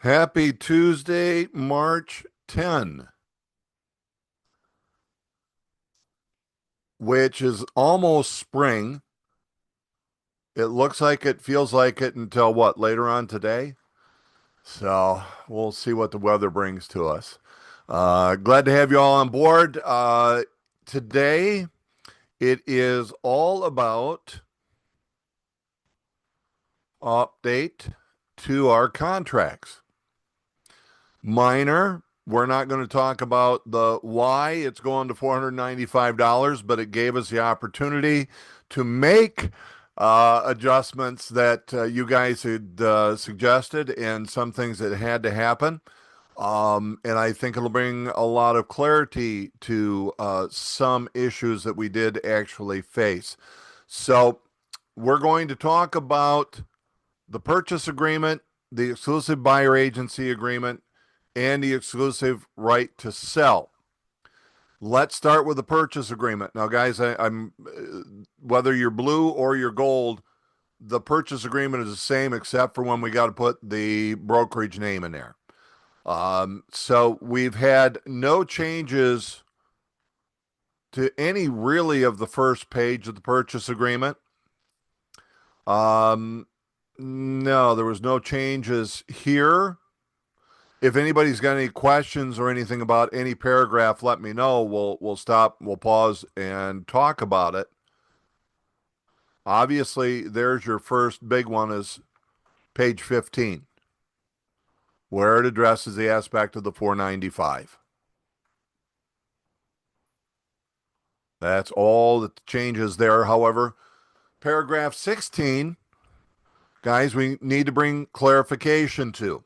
Happy Tuesday, March 10, which is almost spring. It looks like it, feels like it until what, later on today? So we'll see what the weather brings to us. Glad to have you all on board. Today, it is all about update to our contracts. Minor. We're not going to talk about the why it's going to $495, but it gave us the opportunity to make adjustments that you guys had suggested and some things that had to happen. And I think it'll bring a lot of clarity to some issues that we did actually face. So we're going to talk about the purchase agreement, the exclusive buyer agency agreement, and the exclusive right to sell. Let's start with the purchase agreement. Now, guys, I'm whether you're blue or you're gold, the purchase agreement is the same except for when we got to put the brokerage name in there. So we've had no changes to any really of the first page of the purchase agreement. No, there was no changes here. If anybody's got any questions or anything about any paragraph, let me know. We'll stop, we'll pause and talk about it. Obviously, there's your first big one is page 15, where it addresses the aspect of the 495. That's all the changes there. However, paragraph 16, guys, we need to bring clarification to.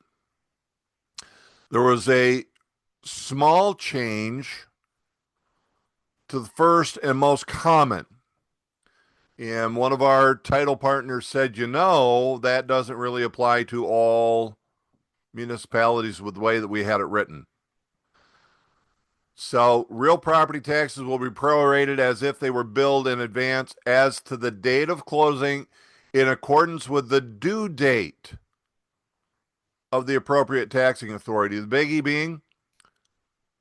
There was a small change to the first and most common. And one of our title partners said, that doesn't really apply to all municipalities with the way that we had it written. So, real property taxes will be prorated as if they were billed in advance as to the date of closing in accordance with the due date of the appropriate taxing authority. The biggie being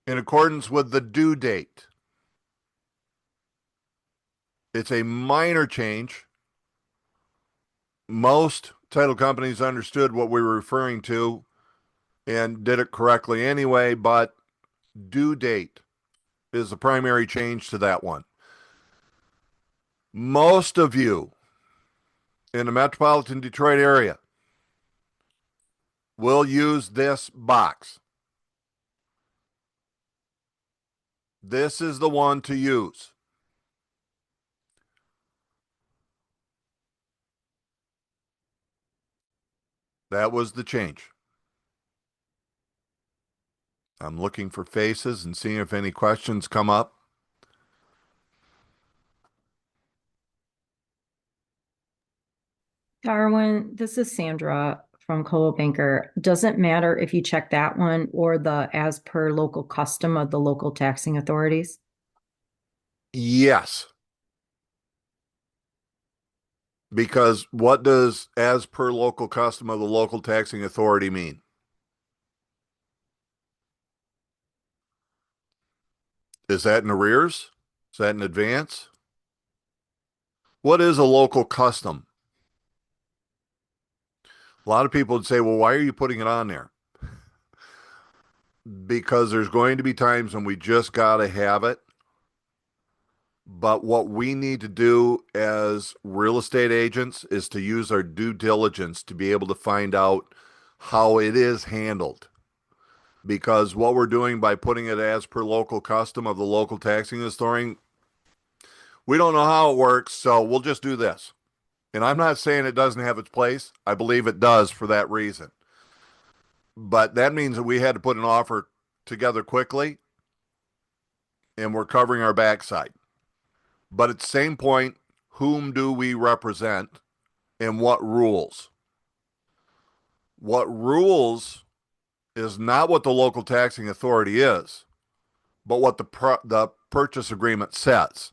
in accordance with the due date. It's a minor change. Most title companies understood what we were referring to and did it correctly anyway, but due date is the primary change to that one. Most of you in the metropolitan Detroit area will use this box. This is the one to use. That was the change. I'm looking for faces and seeing if any questions come up. Darwin, this is Sandra from Coldwell Banker. Doesn't matter if you check that one or the as per local custom of the local taxing authorities. Yes, because what does as per local custom of the local taxing authority mean? Is that in arrears? Is that in advance? What is a local custom? A lot of people would say, well, why are you putting it on there? Because there's going to be times when we just got to have it. But what we need to do as real estate agents is to use our due diligence to be able to find out how it is handled. Because what we're doing by putting it as per local custom of the local taxing authority, we don't know how it works, so we'll just do this. And I'm not saying it doesn't have its place. I believe it does for that reason. But that means that we had to put an offer together quickly, and we're covering our backside. But at the same point, whom do we represent and what rules? What rules is not what the local taxing authority is, but what the purchase agreement says.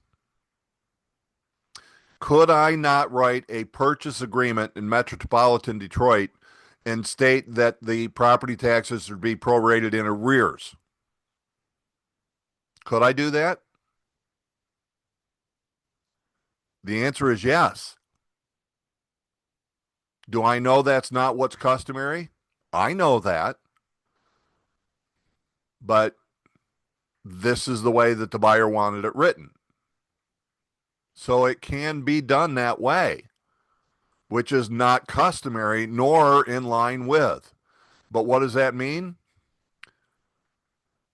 Could I not write a purchase agreement in metropolitan Detroit and state that the property taxes would be prorated in arrears. Could I do that? The answer is yes. Do I know that's not what's customary? I know that, but this is the way that the buyer wanted it written. So it can be done that way, which is not customary nor in line with. But what does that mean?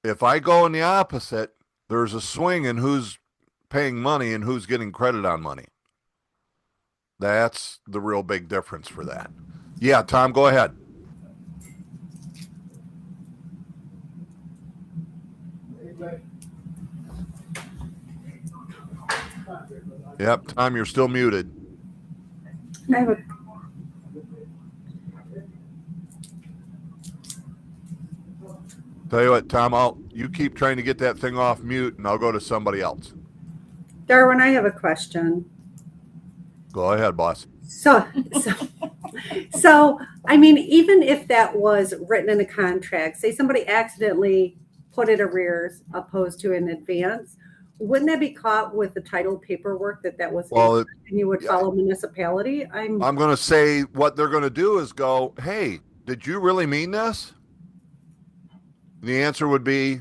If I go in the opposite, there's a swing in who's paying money and who's getting credit on money. That's the real big difference for that. Yeah, Tom, go ahead. Yep, Tom, you're still muted. I have a, Tell you what, Tom, you keep trying to get that thing off mute and I'll go to somebody else. Darwin, I have a question. Go ahead, boss. So, so, so, I mean, even if that was written in a contract, say somebody accidentally put it arrears opposed to in advance, wouldn't that be caught with the title paperwork that was Well, incorrect and you would follow municipality? I'm going to say what they're going to do is go, hey, did you really mean this? The answer would be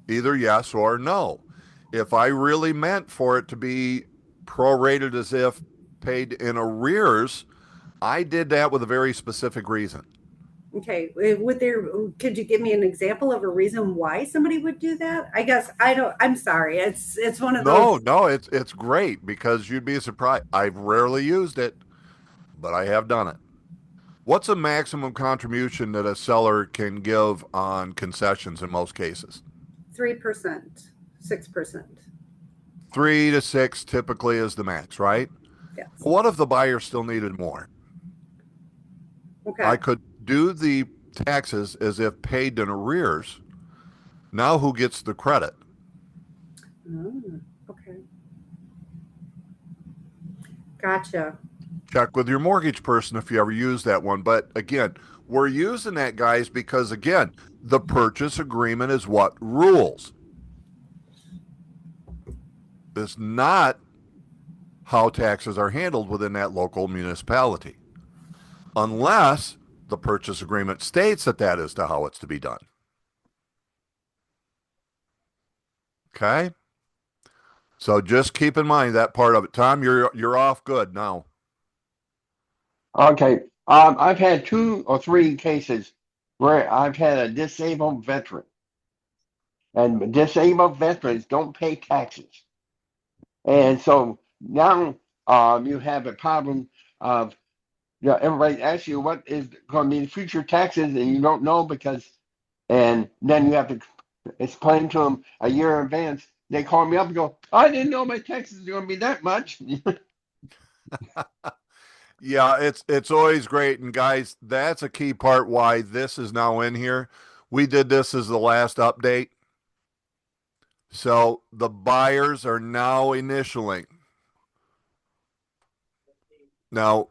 either yes or no. If I really meant for it to be prorated as if paid in arrears, I did that with a very specific reason. Okay, could you give me an example of a reason why somebody would do that? I guess I don't, I'm sorry. It's one of No, those. no, it's great because you'd be surprised. I've rarely used it, but I have done it. What's a maximum contribution that a seller can give on concessions in most cases? 3%, 6%. 3 to 6 typically is the max, right? Yes. What if the buyer still needed more? I Okay. could do the taxes as if paid in arrears. Now who gets the credit? Oh, okay. Gotcha. Check with your mortgage person if you ever use that one. But again, we're using that, guys, because again, the purchase agreement is what rules. It's not how taxes are handled within that local municipality, unless the purchase agreement states that that is to how it's to be done. Okay? So just keep in mind that part of it. Tom, you're off good now. Okay. I've had 2 or 3 cases where I've had a disabled veteran, and disabled veterans don't pay taxes. And so now you have a problem of, everybody asks you what is going to be the future taxes, and you don't know because, and then you have to explain to them a year in advance. They call me up and go, I didn't know my taxes are going to be that much. Yeah, it's always great. And guys, that's a key part why this is now in here. We did this as the last update. So the buyers are now initialing. Now,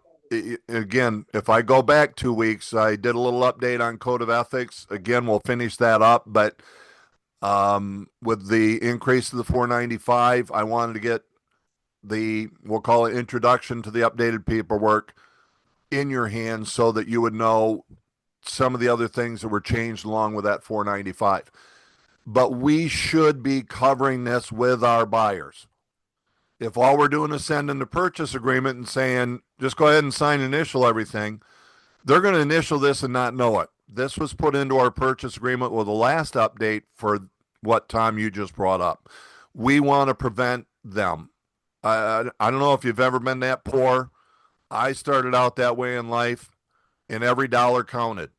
again, if I go back 2 weeks, I did a little update on code of ethics. Again, we'll finish that up. But with the increase to the 495, I wanted to get we'll call it introduction to the updated paperwork in your hands so that you would know some of the other things that were changed along with that 495. But we should be covering this with our buyers. If all we're doing is sending the purchase agreement and saying, just go ahead and sign initial everything, they're going to initial this and not know it. This was put into our purchase agreement with the last update for what Tom you just brought up. We want to prevent them. I don't know if you've ever been that poor. I started out that way in life, and every dollar counted.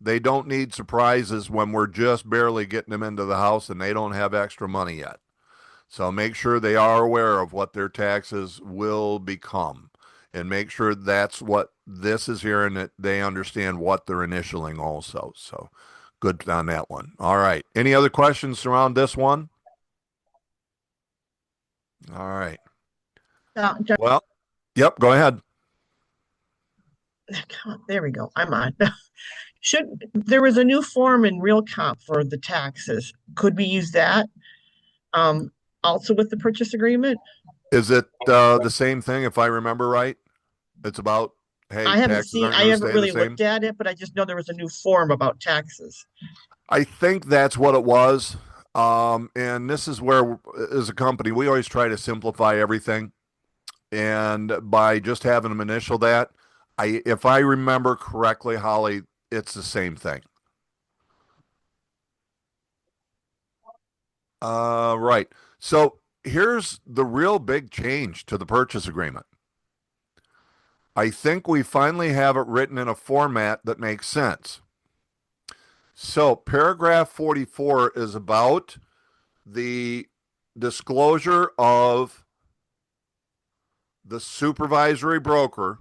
They don't need surprises when we're just barely getting them into the house and they don't have extra money yet. So make sure they are aware of what their taxes will become and make sure that's what this is here and that they understand what they're initialing also. So good on that one. All right. Any other questions around this one? All right. Well, yep, go ahead. There we go. I'm on. Should there was a new form in Real Comp for the taxes? Could we use that also with the purchase agreement? Is it the same thing if I remember right? It's about, hey, taxes aren't I going to haven't stay the really same. looked at it, but I just know there was a new form about taxes. I think that's what it was. And this is where, as a company, we always try to simplify everything. And by just having them initial that, if I remember correctly, Holly, it's the same thing. Right. So here's the real big change to the purchase agreement. I think we finally have it written in a format that makes sense. So paragraph 44 is about the disclosure of the supervisory broker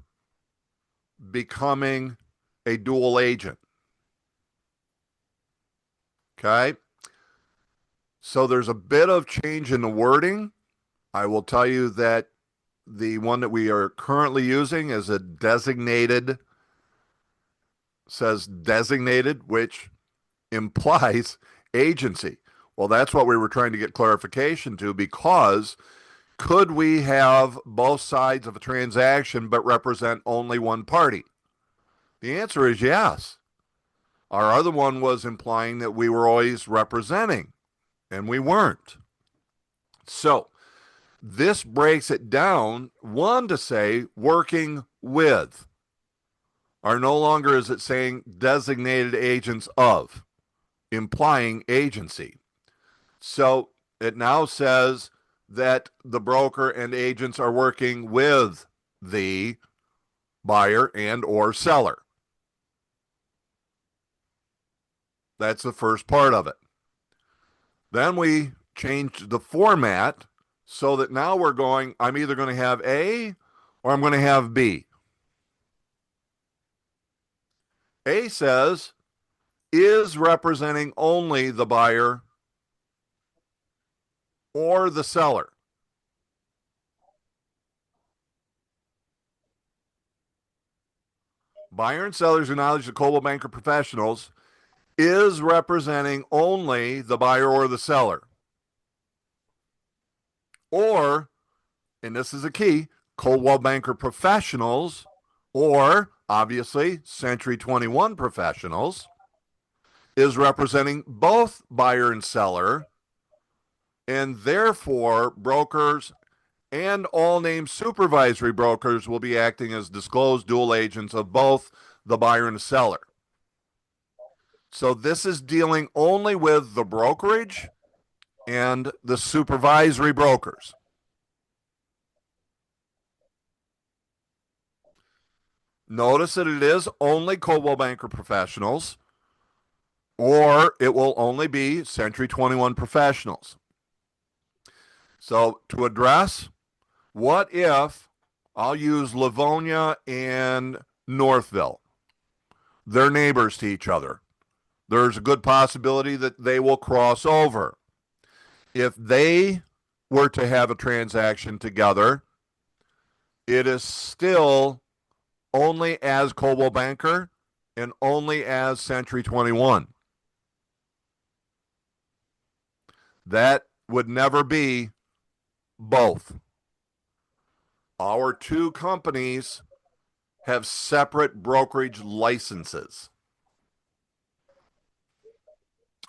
becoming a dual agent. Okay. So there's a bit of change in the wording. I will tell you that the one that we are currently using is a designated, says designated, which implies agency. Well, that's what we were trying to get clarification to, because could we have both sides of a transaction but represent only one party? The answer is yes. Our other one was implying that we were always representing, and we weren't. So this breaks it down, one, to say working with, are no longer is it saying designated agents of, implying agency. So it now says that the broker and agents are working with the buyer and or seller. That's the first part of it. Then we changed the format so that now we're going, I'm either going to have A or I'm going to have B. A says is representing only the buyer or the seller. Buyer and sellers acknowledge that Coldwell Banker Professionals is representing only the buyer or the seller. Or, and this is a key, Coldwell Banker Professionals, or obviously Century 21 Professionals, is representing both buyer and seller, and therefore brokers and all named supervisory brokers will be acting as disclosed dual agents of both the buyer and the seller. So this is dealing only with the brokerage and the supervisory brokers. Notice that it is only Coldwell Banker Professionals, or it will only be Century 21 Professionals. So to address, what if I'll use Livonia and Northville? They're neighbors to each other. There's a good possibility that they will cross over. If they were to have a transaction together, it is still only as Coldwell Banker and only as Century 21. That would never be both. Our two companies have separate brokerage licenses.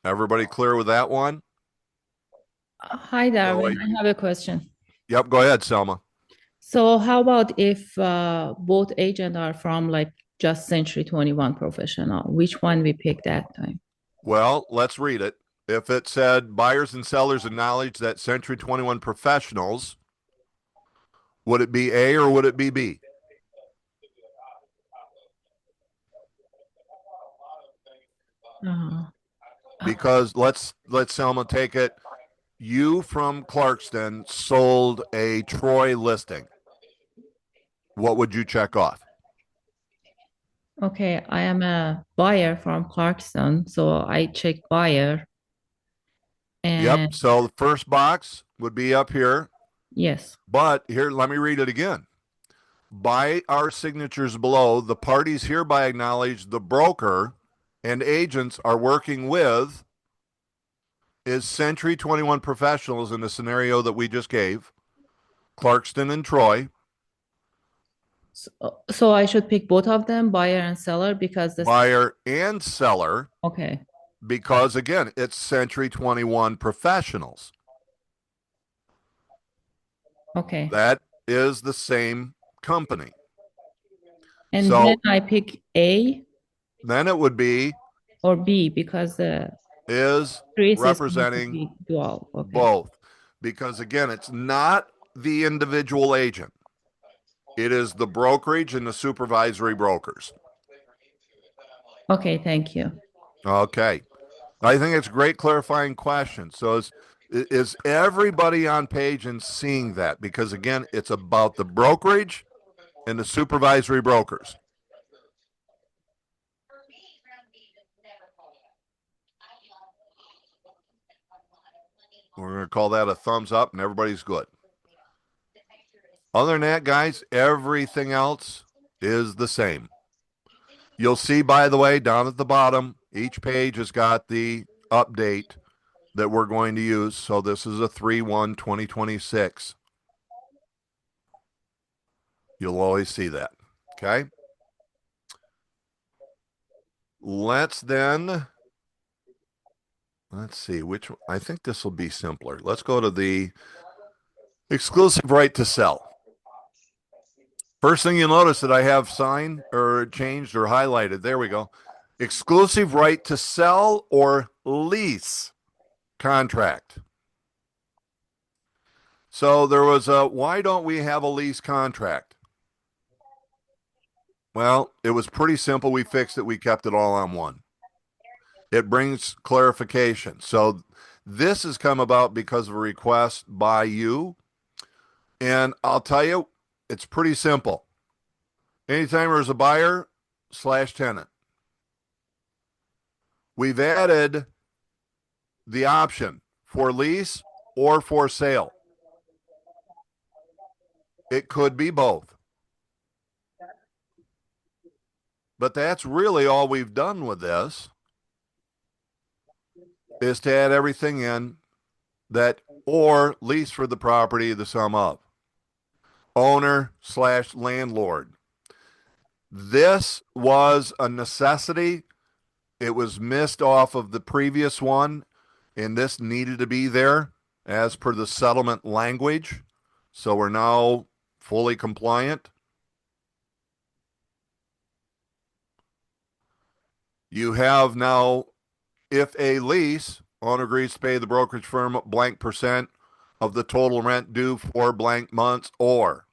Everybody clear with that one? Hi, Darwin. I have a question. Yep, go ahead, Selma. So how about if both agents are from like just Century 21 Professional? Which one we pick that time? Well, let's read it. If it said buyers and sellers acknowledge that Century 21 Professionals, would it be A or would it be B? Uh, Because let's Selma take it. You from Clarkston sold a Troy listing. What would you check off? okay, I am a buyer from Clarkston, so I check buyer. Yep. And So the first box would be up here. yes. But here, let me read it again. by our signatures below, the parties hereby acknowledge the broker and agents are working with is Century 21 Professionals in the scenario that we just gave, Clarkston and Troy, So I should pick both of them, buyer and seller, because this. buyer and seller, Okay. because again, it's Century 21 Professionals. Okay. That is the same company. And So then I pick A then it would be or B because the is crease is going to representing be dual. Okay. both. Because again, it's not the individual agent. It is the brokerage and the supervisory brokers. Okay, thank you. Okay. I think it's a great clarifying question. So is everybody on page and seeing that? Because again, it's about the brokerage and the supervisory brokers. We're going to call that a thumbs up and everybody's good. Other than that, guys, everything else is the same. You'll see, by the way, down at the bottom, each page has got the update that we're going to use. So this is a 3/1/2026. You'll always see that. Okay. Let's see which one. I think this will be simpler. Let's go to the exclusive right to sell. First thing you'll notice that I have signed or changed or highlighted. There we go. Exclusive right to sell or lease contract. So there was a, why don't we have a lease contract? Well, it was pretty simple. We fixed it. We kept it all on one. It brings clarification. So this has come about because of a request by you. And I'll tell you, it's pretty simple. Anytime there's a buyer / tenant, we've added the option for lease or for sale. It could be both. But that's really all we've done with this is to add everything in that or lease for the property, the sum of owner / landlord. This was a necessity. It was missed off of the previous one, and this needed to be there as per the settlement language. So we're now fully compliant. You have now, if a lease, owner agrees to pay the brokerage firm blank % of the total rent due for blank months, or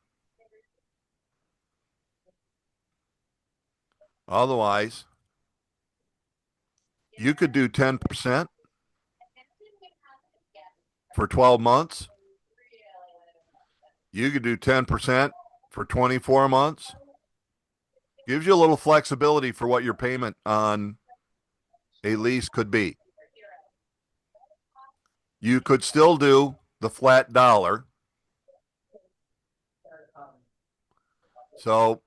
otherwise, you could do 10% for 12 months. You could do 10% for 24 months. Gives you a little flexibility for what your payment on a lease could be. You could still do the flat dollar. So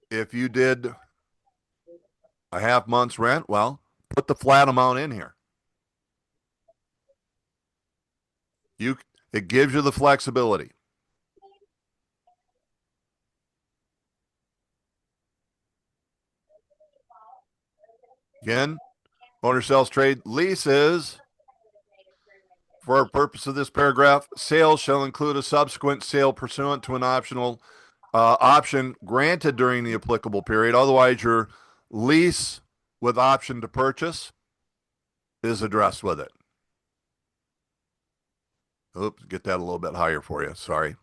if you did a half month's rent, well, put the flat amount in here. It gives you the flexibility. Again, owner sells trade leases. For our purpose of this paragraph, sales shall include a subsequent sale pursuant to an optional option granted during the applicable period. Otherwise, your lease with option to purchase is addressed with it. Oops, get that a little bit higher for you. Sorry.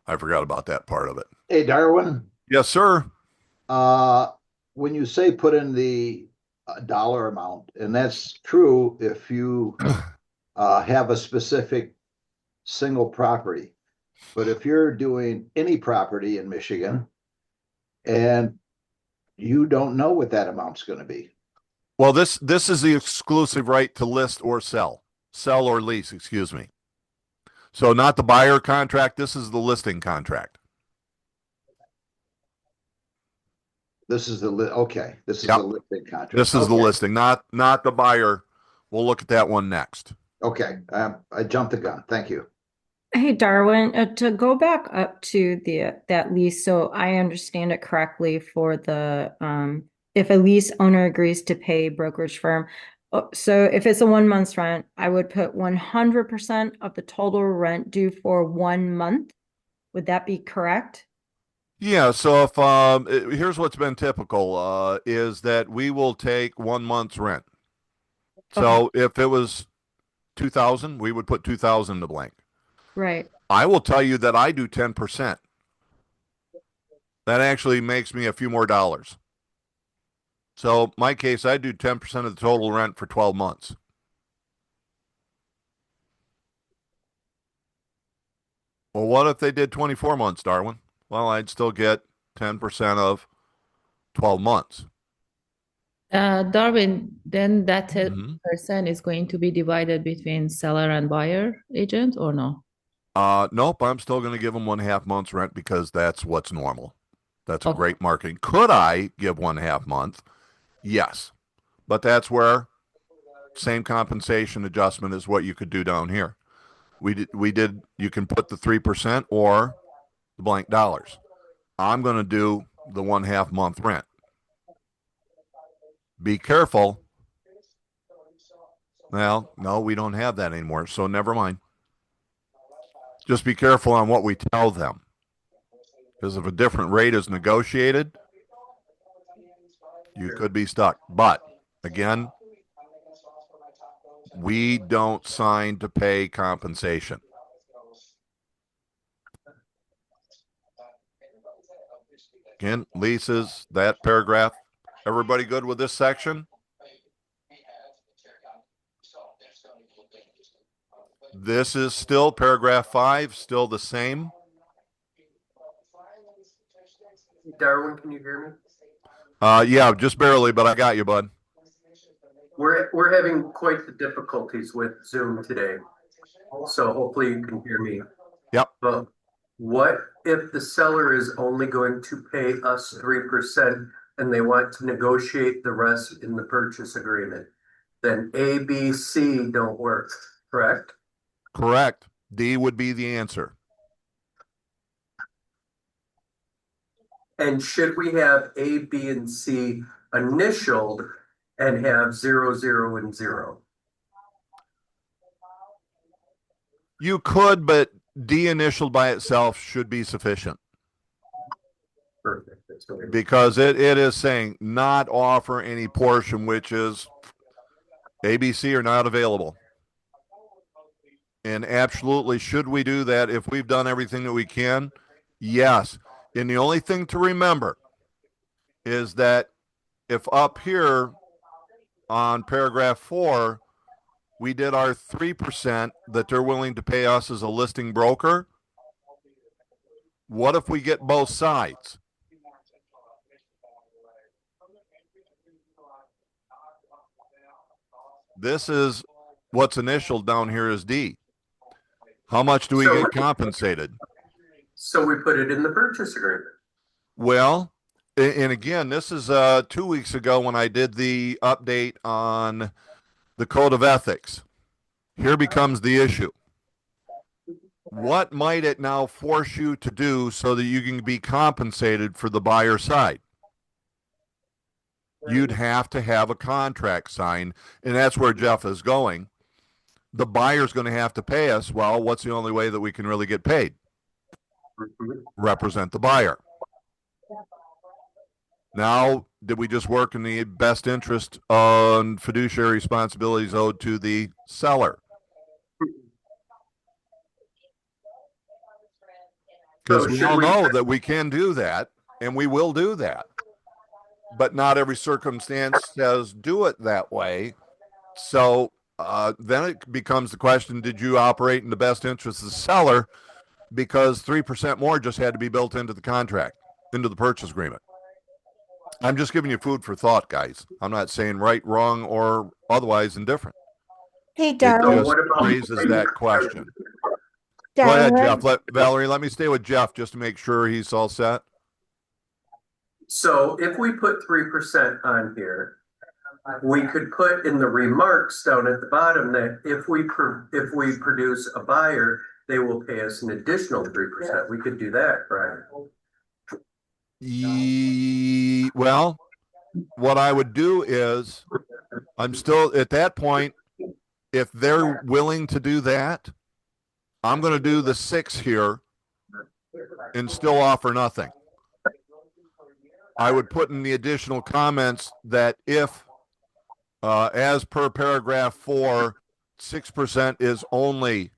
I forgot about that part of it. Hey, Darwin, Yes, sir. when you say put in the dollar amount, and that's true if you have a specific single property, but if you're doing any property in Michigan and you don't know what that amount's going to be. Well, this is the exclusive right to list or sell or lease, excuse me. So not the buyer contract. This is the listing contract. This is the okay. This is Yep. the listing contract. This is the listing, not the buyer. We'll look at that one next. Okay. I jumped the gun. Thank you. Hey, Darwin, to go back up to that lease, so I understand it correctly for the if a lease owner agrees to pay brokerage firm. So if it's a 1 month's rent, I would put 100% of the total rent due for 1 month. Would that be correct? Yeah. So if here's what's been typical is that we will take 1 month's rent. So if it was 2,000, we would put 2,000 to blank. Right. I will tell you that I do 10%. That actually makes me a few more dollars. So my case, I do 10% of the total rent for 12 months. Well, what if they did 24 months, Darwin? Well, I'd still get 10% of 12 months. Darwin, then that Mhm. 10% is going to be divided between seller and buyer agent or no? Nope, I'm still going to give them 1/2 month's rent because that's what's normal. That's a Okay. great marketing. Could I give 1/2 month? Yes, but that's where same compensation adjustment is what you could do down here. We did. You can put the 3% or the blank dollars. I'm going to do the 1/2 month rent. Be careful. Well, no, we don't have that anymore, so never mind. Just be careful on what we tell them. Because if a different rate is negotiated, you could be stuck. But again, we don't sign to pay compensation. Again, leases, that paragraph. Everybody good with this section? This is still paragraph 5, still the same. Darwin, can you hear me? Yeah, just barely, but I got you, bud. We're having quite the difficulties with Zoom today, so hopefully you can hear me. Yep. But what if the seller is only going to pay us 3% and they want to negotiate the rest in the purchase agreement? Then A, B, C don't work, correct? Correct. D would be the answer. And should we have A, B, and C initialed and have 0, 0, and 0? You could, but D initialed by itself should be sufficient. Perfect. Because it is saying not offer any portion, which is ABC are not available. And absolutely, should we do that if we've done everything that we can? Yes. And the only thing to remember is that if up here on paragraph 4, we did our 3% that they're willing to pay us as a listing broker, what if we get both sides? This is what's initialed down here is D. How much do we get compensated? So we put it in the purchase agreement. Well, and again, this is 2 weeks ago when I did the update on the code of ethics. Here becomes the issue. What might it now force you to do so that you can be compensated for the buyer side? You'd have to have a contract signed, and that's where Jeff is going. The buyer's going to have to pay us. Well, what's the only way that we can really get paid? Represent the buyer. Now, did we just work in the best interest on fiduciary responsibilities owed to the seller? Because we all know that we can do that, and we will do that. But not every circumstance says do it that way. So then it becomes the question, did you operate in the best interest of the seller? Because 3% more just had to be built into the contract, into the purchase agreement. I'm just giving you food for thought, guys. I'm not saying right, wrong, or otherwise indifferent. Hey, It Darwin. just raises that question. Go ahead, Darren, Jeff. Valerie, let me stay with Jeff just to make sure he's all set. So if we put 3% on here, we could put in the remarks down at the bottom that if we produce a buyer, they will pay us an additional 3%. We could do that, right? Well, what I would do is I'm still at that point. If they're willing to do that, I'm going to do the 6 here and still offer nothing. I would put in the additional comments that if, as per paragraph 4, 6% is only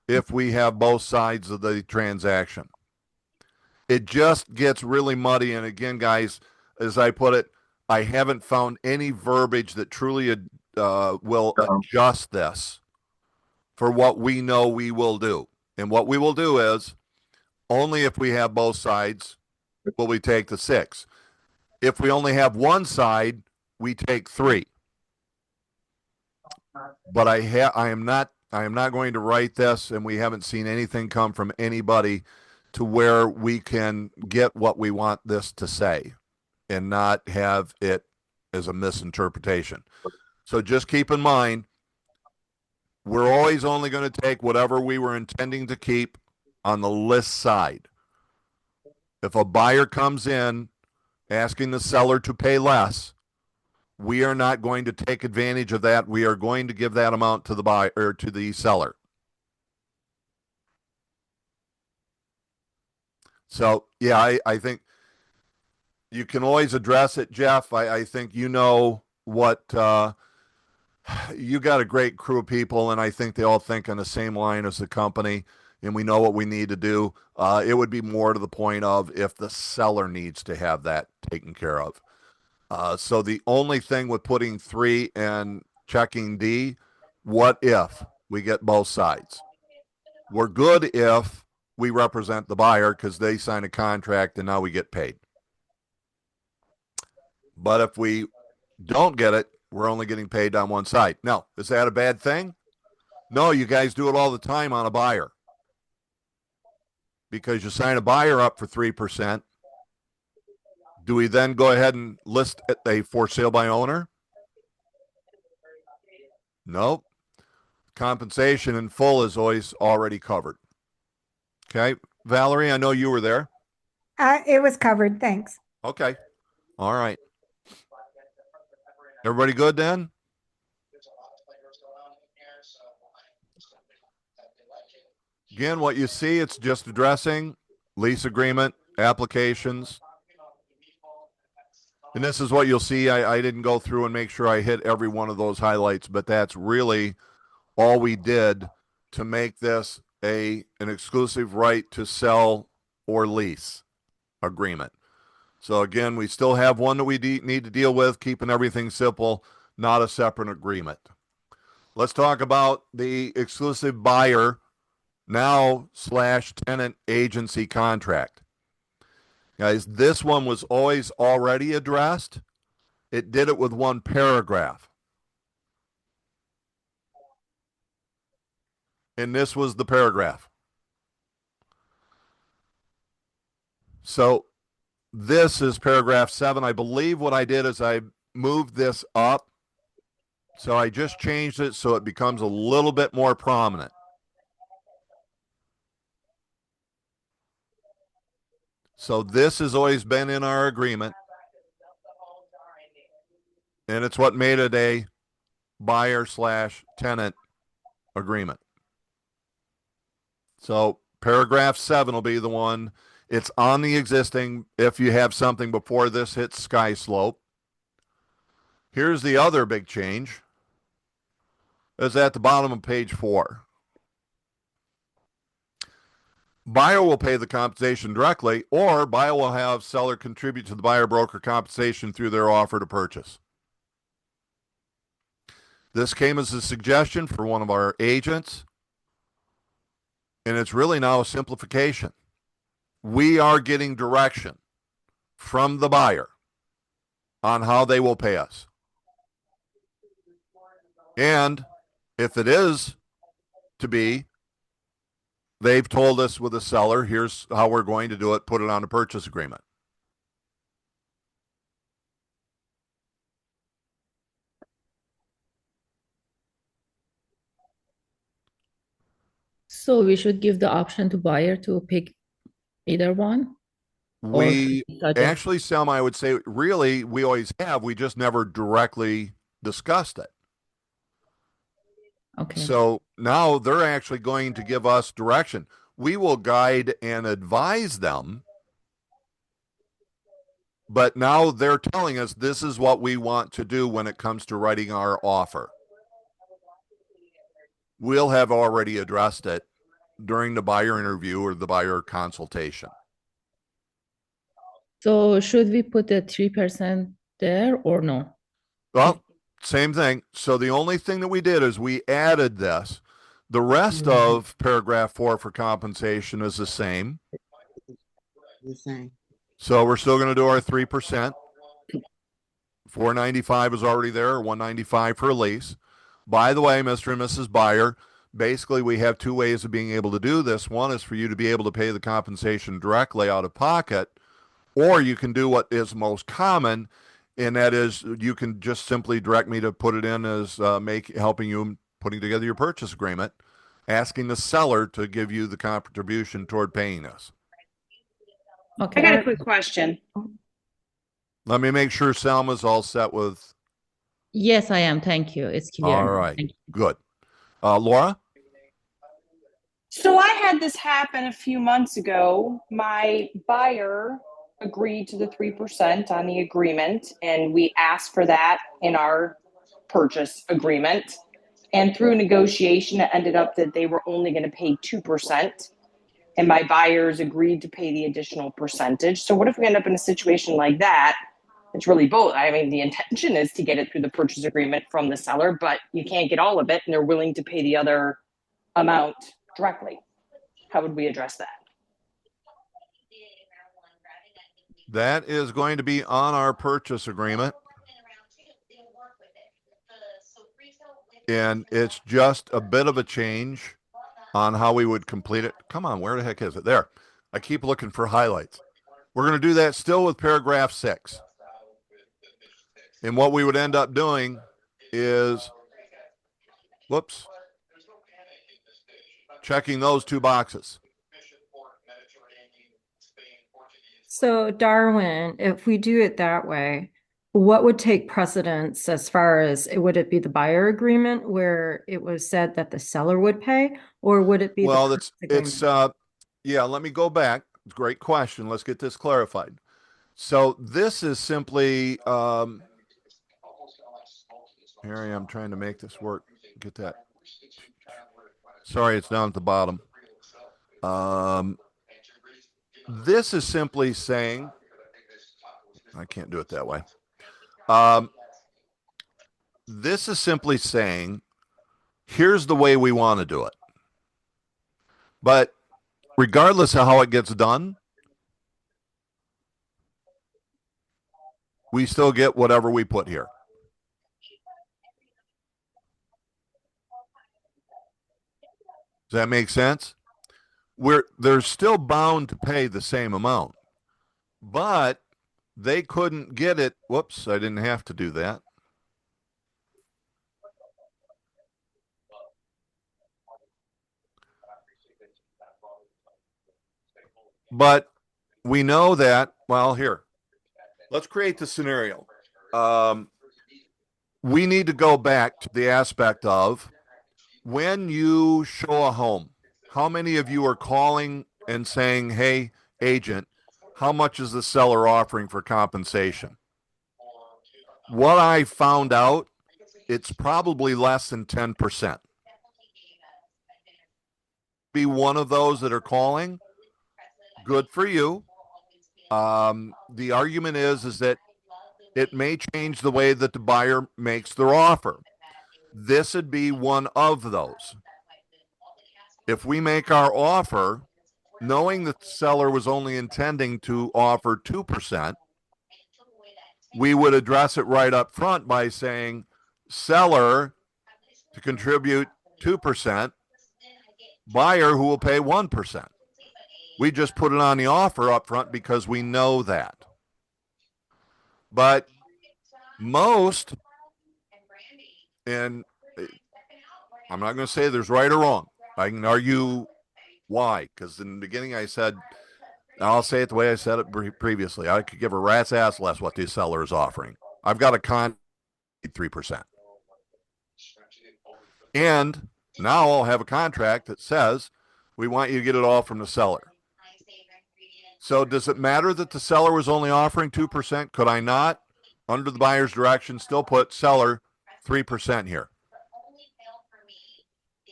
if we have both sides of the transaction. It just gets really muddy. And again, guys, as I put it, I haven't found any verbiage that truly will adjust this for what we know we will do. And what we will do is only if we have both sides will we take the 6. If we only have one side, we take 3. But I am not going to write this, and we haven't seen anything come from anybody to where we can get what we want this to say and not have it as a misinterpretation. So just keep in mind, we're always only going to take whatever we were intending to keep on the list side. If a buyer comes in asking the seller to pay less, we are not going to take advantage of that. We are going to give that amount to the buyer or to the seller. So, yeah, I think you can always address it, Jeff. I think you know what you got a great crew of people, and I think they all think on the same line as the company, and we know what we need to do. It would be more to the point of if the seller needs to have that taken care of. So the only thing with putting 3 and checking D, what if we get both sides? We're good if we represent the buyer because they sign a contract and now we get paid. But if we don't get it, we're only getting paid on one side. Now, is that a bad thing? No, you guys do it all the time on a buyer because you sign a buyer up for 3%. Do we then go ahead and list a for sale by owner? Nope. Compensation in full is always already covered. Okay. Valerie, I know you were there. it was covered. Thanks. Okay. All right. Everybody good then? Again, what you see, it's just addressing lease agreement, applications. And this is what you'll see. I didn't go through and make sure I hit every one of those highlights, but that's really all we did to make this an exclusive right to sell or lease agreement. So again, we still have one that we need to deal with, keeping everything simple, not a separate agreement. Let's talk about the exclusive buyer now / tenant agency contract. Guys, this one was always already addressed. It did it with one paragraph. And this was the paragraph. So this is paragraph 7. I believe what I did is I moved this up. So I just changed it so it becomes a little bit more prominent. So this has always been in our agreement. And it's what made it a buyer / tenant agreement. So paragraph 7 will be the one. It's on the existing if you have something before this hits sky slope. Here's the other big change. It's at the bottom of page 4. Buyer will pay the compensation directly, or buyer will have seller contribute to the buyer broker compensation through their offer to purchase. This came as a suggestion for one of our agents, and it's really now a simplification. We are getting direction from the buyer on how they will pay us. And if it is to be they've told us with the seller, here's how we're going to do it, put it on a purchase agreement. So we should give the option to buyer to pick either one? Or We suggest? actually, Selma, I would say, really, we always have. We just never directly discussed it. Okay. So now they're actually going to give us direction. We will guide and advise them, but now they're telling us this is what we want to do when it comes to writing our offer. We'll have already addressed it during the buyer interview or the buyer consultation. So should we put the 3% there or no? Well, same thing. So the only thing that we did is we added this. The rest of paragraph 4 for compensation is the same. The same. So we're still going to do our 3%. 495 is already there, or 195 for a lease. By the way, Mr. and Mrs. Buyer, basically we have two ways of being able to do this. One is for you to be able to pay the compensation directly out of pocket, or you can do what is most common, and that is you can just simply direct me to put it in as helping you putting together your purchase agreement, asking the seller to give you the contribution toward paying us. Okay. I got a quick question. Let me make sure Selma's all set with. Yes, I am. Thank you. It's clear. All right. Good. Laura? So I had this happen a few months ago. My buyer agreed to the 3% on the agreement, and we asked for that in our purchase agreement. And through negotiation, it ended up that they were only going to pay 2%, and my buyers agreed to pay the additional percentage. So what if we end up in a situation like that? It's really both. I mean, the intention is to get it through the purchase agreement from the seller, but you can't get all of it, and they're willing to pay the other amount directly. How would we address that? That is going to be on our purchase agreement. And it's just a bit of a change on how we would complete it. Come on, where the heck is it? There. I keep looking for highlights. We're going to do that still with paragraph 6. And what we would end up doing is, whoops, checking those two boxes. So Darwin, if we do it that way, what would take precedence as far as would it be the buyer agreement where it was said that the seller would pay, or would it be well, the it's yeah, let me go back. Great question. Let's get this clarified. So this is simply here I am trying to make this work. Get that. Sorry, it's down at the bottom. This is simply saying, I can't do it that way. This is simply saying, here's the way we want to do it. But regardless of how it gets done, we still get whatever we put here. Does that make sense? They're still bound to pay the same amount, but they couldn't get it. Whoops, I didn't have to do that. But we know that, well, here, let's create the scenario. We need to go back to the aspect of when you show a home, how many of you are calling and saying, hey, agent, how much is the seller offering for compensation? What I found out, it's probably less than 10%. Be one of those that are calling. Good for you. The argument is that it may change the way that the buyer makes their offer. This would be one of those. If we make our offer, knowing that the seller was only intending to offer 2%, we would address it right up front by saying, seller, to contribute 2%, buyer who will pay 1%. We just put it on the offer up front because we know that. But most, and I'm not going to say there's right or wrong. I can argue why, because in the beginning I said, I'll say it the way I said it previously. I could give a rat's ass less what the seller is offering. I've got a con 3%. And now I'll have a contract that says we want you to get it all from the seller. So does it matter that the seller was only offering 2%? Could I not, under the buyer's direction, still put seller 3% here?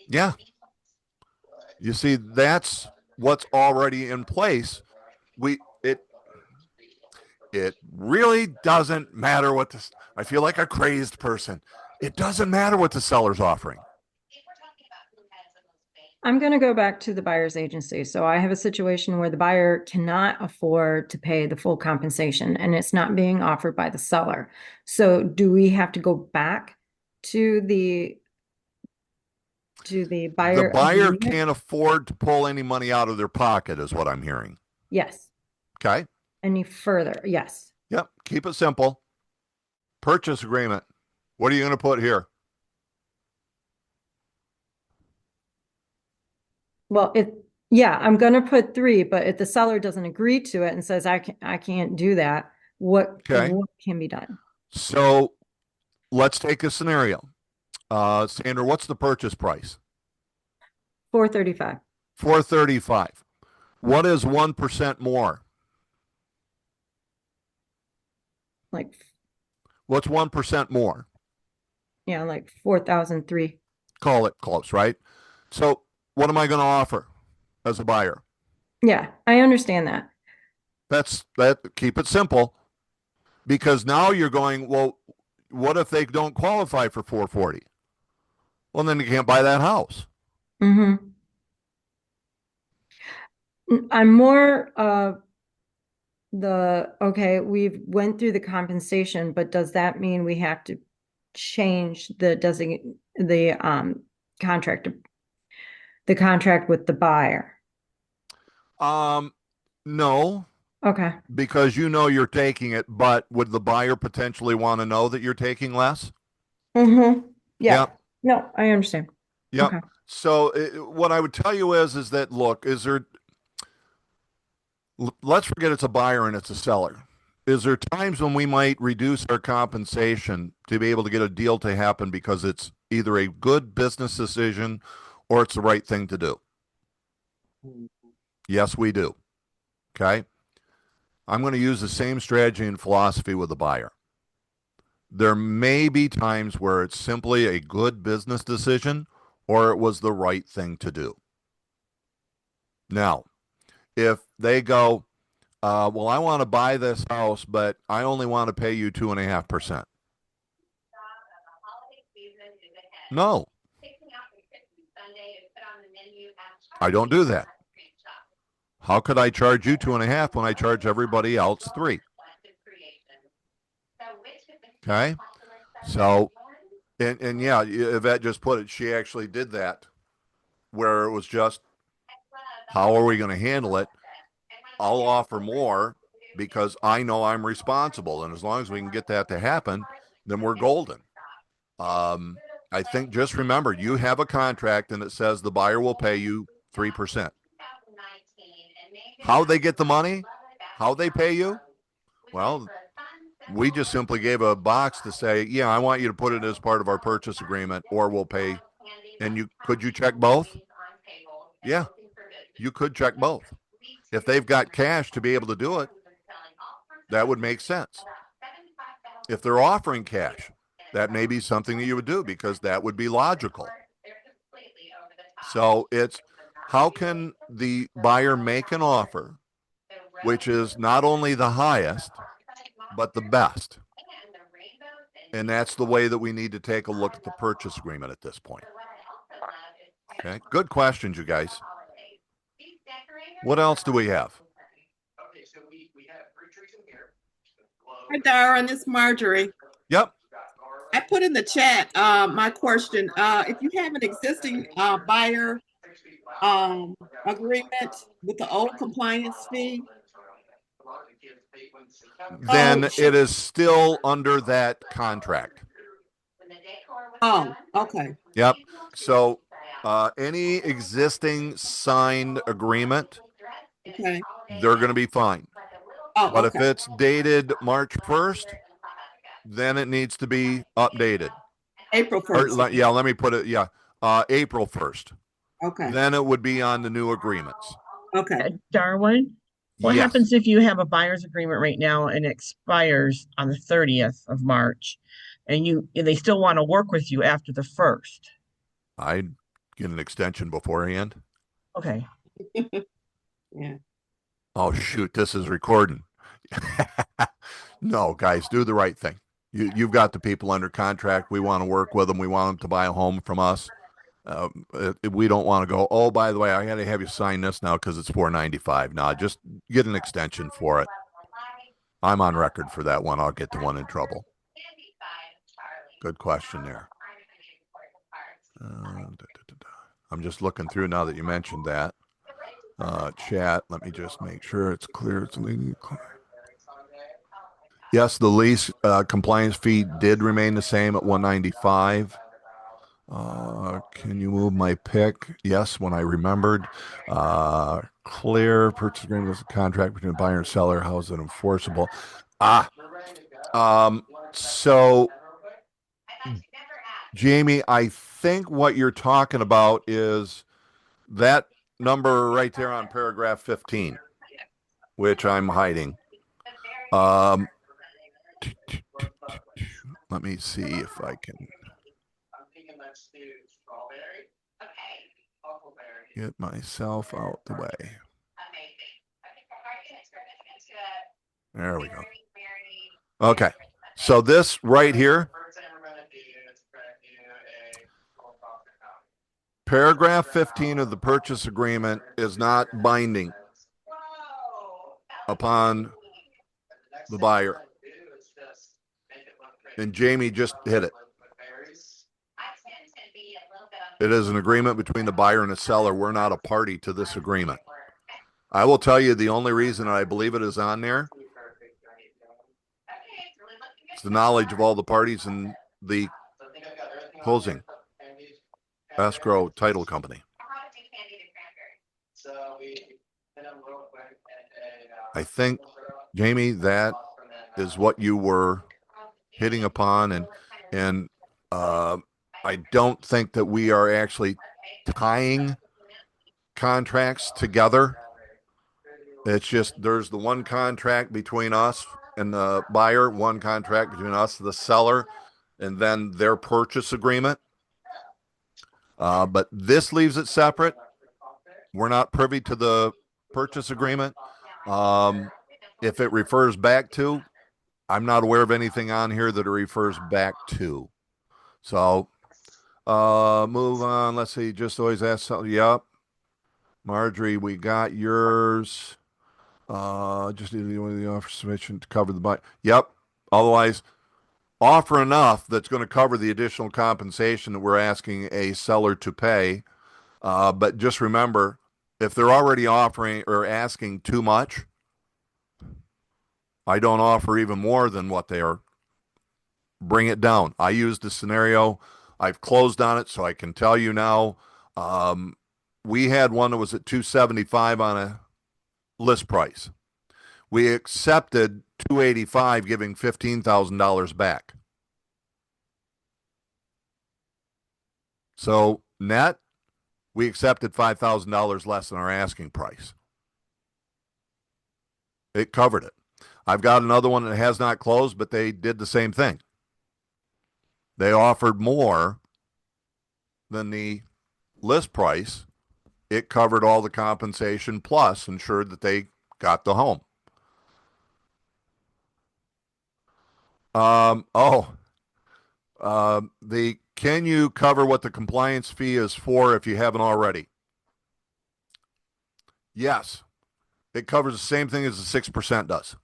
Yeah. You see, that's what's already in place. It really doesn't matter what this. I feel like a crazed person. It doesn't matter what the seller's offering. I'm going to go back to the buyer's agency. So I have a situation where the buyer cannot afford to pay the full compensation and it's not being offered by the seller. So do we have to go back to the buyer? The buyer agreement? can't afford to pull any money out of their pocket is what I'm hearing. Yes. Okay. Any further? Yes. Yep. Keep it simple. Purchase agreement. What are you going to put here? Well, I'm going to put 3, but if the seller doesn't agree to it and says, I can't do that, what can be done? So let's take a scenario. Sandra, what's the purchase price? $435. $435. What is 1% more? What's 1% more? Yeah, like 4,003. Call it close, right? So what am I going to offer as a buyer? Yeah, I understand that. Keep it simple, because now you're going, well, what if they don't qualify for 440? Well, then you can't buy that house. Mm-hmm. I'm more of okay, we've went through the compensation, but does that mean we have to change the contract with the buyer? No. Okay. Because you're taking it, but would the buyer potentially want to know that you're taking less? Mm-hmm. Yeah. Yep. No, I understand. Yep. Okay. So what I would tell you is that, look, let's forget it's a buyer and it's a seller. Is there times when we might reduce our compensation to be able to get a deal to happen because it's either a good business decision or it's the right thing to do? Yes, we do. Okay. I'm going to use the same strategy and philosophy with the buyer. There may be times where it's simply a good business decision or it was the right thing to do. Now, if they go, well, I want to buy this house, but I only want to pay you 2.5%. No, I don't do that. How could I charge you 2.5 when I charge everybody else 3? Okay. So, and yeah, Yvette just put it. She actually did that, where it was just, how are we going to handle it? I'll offer more because I know I'm responsible, and as long as we can get that to happen, then we're golden. I think, just remember, you have a contract and it says the buyer will pay you 3%. How they get the money, how they pay you, well, we just simply gave a box to say, yeah, I want you to put it as part of our purchase agreement, or we'll pay. And could you check both? Yeah, you could check both. If they've got cash to be able to do it, that would make sense. If they're offering cash, that may be something that you would do, because that would be logical. So it's, how can the buyer make an offer which is not only the highest, but the best? And that's the way that we need to take a look at the purchase agreement at this point. Okay, good questions, you guys. What else do we have? Hi, Darren. It's Marjorie. Yep. I put in the chat my question. If you have an existing buyer agreement with the old compliance fee? Then Sure. it is still under that contract. Oh, okay. Yep. So any existing signed agreement, Okay. they're going to be fine. Oh, But if okay. it's dated March 1st, then it needs to be updated. April Or, 1st. yeah, let me put it, April 1st. Okay. Then it would be on the new agreements. Okay. Darwin, what Yes. happens if you have a buyer's agreement right now and it expires on the 30th of March and they still want to work with you after the 1st? I'd get an extension beforehand. Okay. Yeah. Oh, shoot, this is recording. No, guys, do the right thing. You've got the people under contract. We want to work with them. We want them to buy a home from us. We don't want to go, oh, by the way, I got to have you sign this now because it's $4.95. Now, just get an extension for it. I'm on record for that one. I'll get the one in trouble. Good question there. I'm just looking through now that you mentioned that. Chat, let me just make sure it's clear. It's legally clear. Yes, the lease compliance fee did remain the same at $195. Can you move my pick? Yes, when I remembered. Clear purchase agreement is a contract between the buyer and seller. How is it enforceable? So Jamie, I think what you're talking about is that number right there on paragraph 15, which I'm hiding. Let me see if I can get myself out the way. There we go. Okay. So this right here, paragraph 15 of the purchase agreement is not binding upon the buyer. And Jamie just hit it. It is an agreement between the buyer and the seller. We're not a party to this agreement. I will tell you the only reason I believe it is on there is the knowledge of all the parties in the closing escrow title company. I think, Jamie, that is what you were hitting upon, and I don't think that we are actually tying contracts together. It's just there's the one contract between us and the buyer, one contract between us and the seller, and then their purchase agreement. But this leaves it separate. We're not privy to the purchase agreement. If it refers back to, I'm not aware of anything on here that it refers back to. So move on. Let's see. Just always ask something. Yep. Marjorie, we got yours. Just need the offer submission to cover the buy. Yep. Otherwise, offer enough that's going to cover the additional compensation that we're asking a seller to pay. But just remember, if they're already offering or asking too much, I don't offer even more than what they are. Bring it down. I used the scenario. I've closed on it, so I can tell you now. We had one that was at $275 on a list price. We accepted $285, giving $15,000 back. So net, we accepted $5,000 less than our asking price. It covered it. I've got another one that has not closed, but they did the same thing. They offered more than the list price. It covered all the compensation plus ensured that they got the home. Can you cover what the compliance fee is for if you haven't already? Yes. It covers the same thing as the 6% does.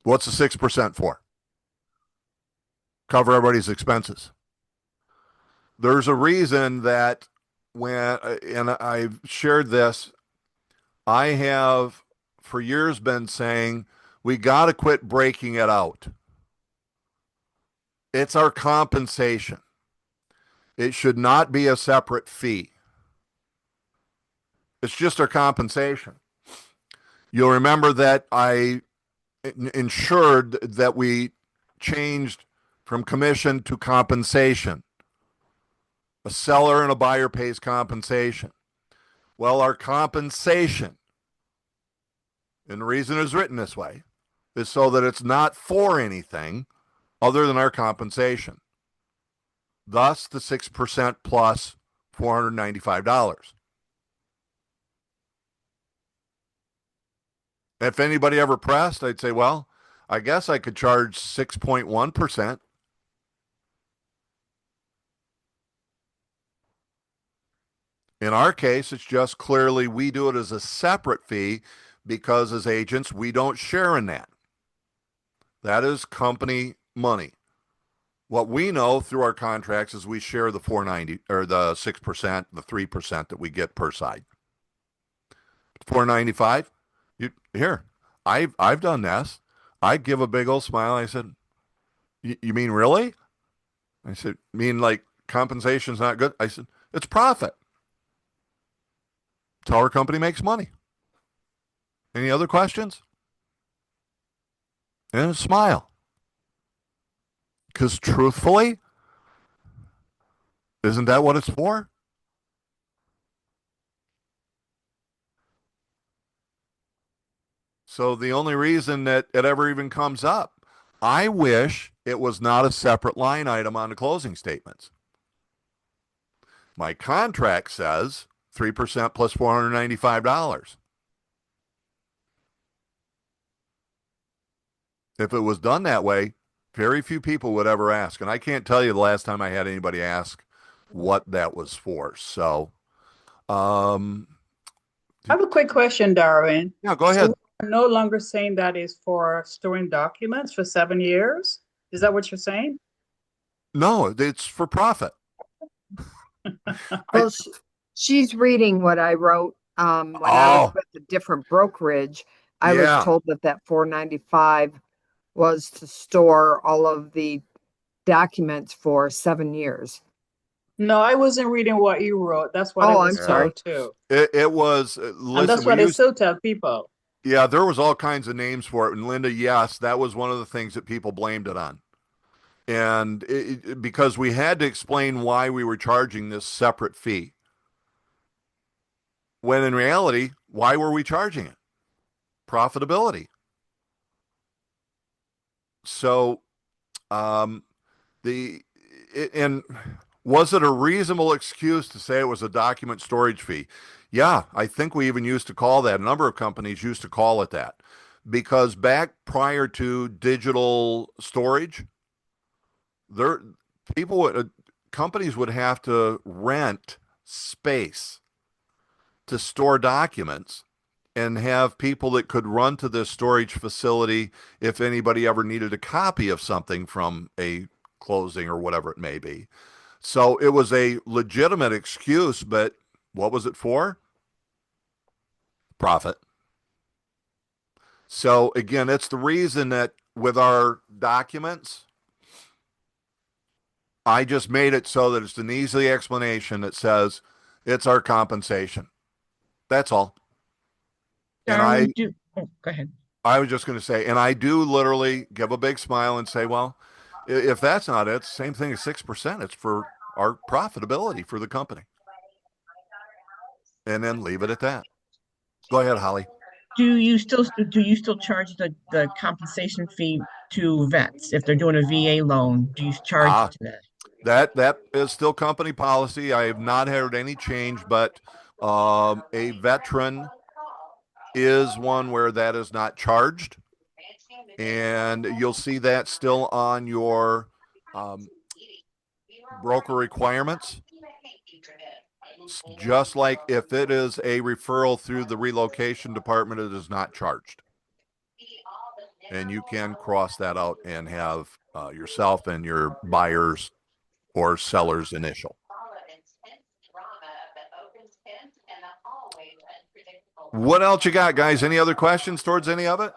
What's the 6% for? cover everybody's expenses. There's a reason that and I've shared this, I have for years been saying we got to quit breaking it out. It's our compensation. It should not be a separate fee. It's just our compensation. You'll remember that I ensured that we changed from commission to compensation. A seller and a buyer pays compensation. Well, our compensation, and the reason it's written this way, is so that it's not for anything other than our compensation. Thus, the 6% plus $495. If anybody ever pressed, I'd say, well, I guess I could charge 6.1%. In our case, it's just clearly we do it as a separate fee because as agents, we don't share in that. That is company money. What we know through our contracts is we share the 490 or the 6%, the 3% that we get per side. 495. Here, I've done this. I give a big old smile. I said, "You mean really?" I said, "Mean like compensation's not good?" I said, "It's profit. It's how our company makes money." Any other questions? And a smile. Because truthfully, isn't that what it's for? So the only reason that it ever even comes up, I wish it was not a separate line item on the closing statements. My contract says 3% plus $495. If it was done that way, very few people would ever ask. And I can't tell you the last time I had anybody ask what that was for. So, I have a quick question, Darwin. Yeah, go ahead. So we're no longer saying that is for storing documents for 7 years? Is that what you're saying? No, it's for profit. Well, she's reading what I wrote when I was with a different brokerage. I was told that 495 was to store all of the documents for 7 years. No, I wasn't reading what you wrote. That's what I was told too. It was, listen, and that's what they still tell people. Yeah, there was all kinds of names for it. And Linda, yes, that was one of the things that people blamed it on. And because we had to explain why we were charging this separate fee. When in reality, why were we charging it? Profitability. So, and was it a reasonable excuse to say it was a document storage fee? Yeah, I think we even used to call that. A number of companies used to call it that because back prior to digital storage, companies would have to rent space to store documents and have people that could run to this storage facility if anybody ever needed a copy of something from a closing or whatever it may be. So it was a legitimate excuse, but what was it for? Profit. So again, it's the reason that with our documents, I just made it so that it's an easy explanation that says it's our compensation. That's all. Darwin, go ahead. I was just going to say, and I do literally give a big smile and say, well, if that's not it, same thing as 6%. It's for our profitability for the company. And then leave it at that. Go ahead, Holly. Do you still charge the compensation fee to vets if they're doing a VA loan? Do you charge to that? That is still company policy. I have not heard any change, but a veteran is one where that is not charged. And you'll see that still on your broker requirements. Just like if it is a referral through the relocation department, it is not charged. And you can cross that out and have yourself and your buyer's or seller's initial. What else you got, guys? Any other questions towards any of it?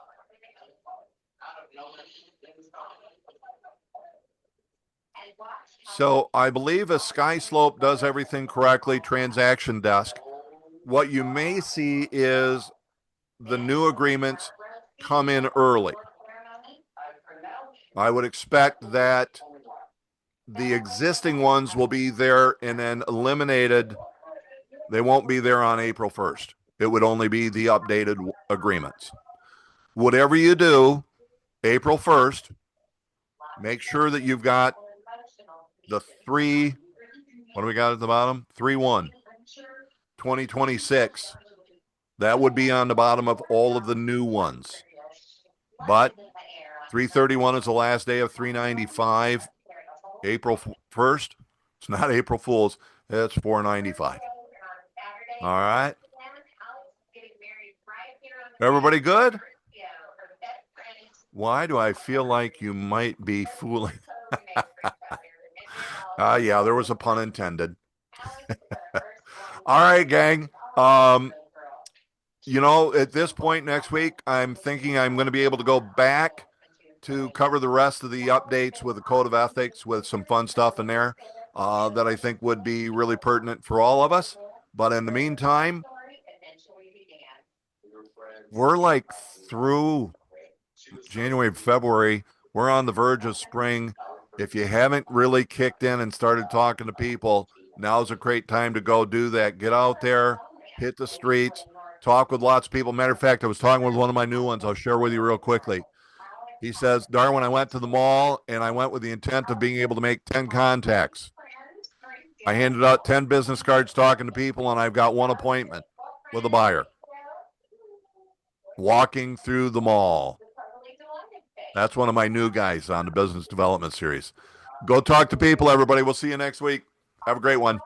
So I believe a Sky Slope does everything correctly, transaction desk. What you may see is the new agreements come in early. I would expect that the existing ones will be there and then eliminated. They won't be there on April 1st. It would only be the updated agreements. Whatever you do, April 1st, make sure that you've got the three, what do we got at the bottom? 3/1, 2026. That would be on the bottom of all of the new ones. But 3/31 is the last day of 395. April 1st, it's not April Fool's, it's 495. All right. Everybody good? Why do I feel like you might be fooling? Yeah, there was a pun intended. All right, gang. At this point next week, I'm thinking I'm going to be able to go back to cover the rest of the updates with the code of ethics with some fun stuff in there that I think would be really pertinent for all of us. But in the meantime, we're like through January, February. We're on the verge of spring. If you haven't really kicked in and started talking to people, now's a great time to go do that. Get out there, hit the streets, talk with lots of people. Matter of fact, I was talking with one of my new ones. I'll share with you real quickly. He says, Darwin, I went to the mall and I went with the intent of being able to make 10 contacts. I handed out 10 business cards talking to people, and I've got one appointment with a buyer. Walking through the mall. That's one of my new guys on the business development series. Go talk to people, everybody. We'll see you next week. Have a great one.